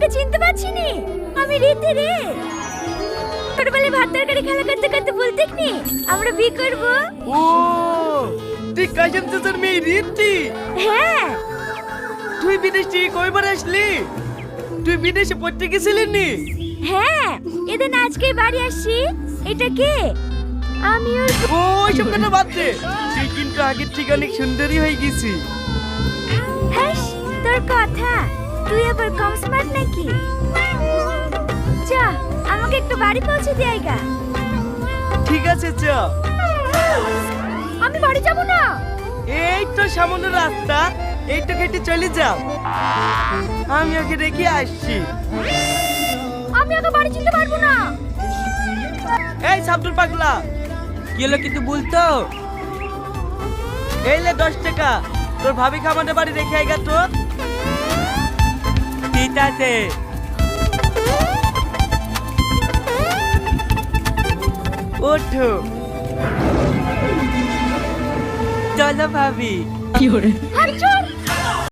আমাকে চিনতে পারছিনি? আমি রীতি রে। ছোটবেলায় ভাত তরকারি খেলা করতে করতে বলতে নি আমরা বিয়ে করব। ও তুই কাজেম চাচার মেয়ে রীতি? হ্যাঁ। তুই বিদেশ থেকে কয়বার আসলি? তুই বিদেশে পড়তে গেছিলি নি? হ্যাঁ, এদিন আজকে বাড়ি আসছি। এটা কে? আমি ওর ওই সব কথা বাদ দে, তুই কিন্তু আগের থেকে অনেক সুন্দরী হয়ে গেছি। হ্যাস, তোর কথা। তুই আবার কম স্মার্ট নাকি? চা, আমাকে একটু বাড়ি পৌঁছে দিয়ে আইগা। ঠিক আছে চ। আমি বাড়ি যাব না। এই তো সামনে রাস্তা, এইটা কেটে চলে যাও। আমি ওকে রেখে আসছি। আমি ওকে বাড়ি যেতে পারবো না। এই সাবদুল পাগলা, কি হলো কিন্তু বলতো? এই লে 10 টাকা, তোর ভাবি আমাদের বাড়ি রেখে আইগা তো। ঠিক আছে। ওঠো। চলো ভাবি। হাত ছাড়।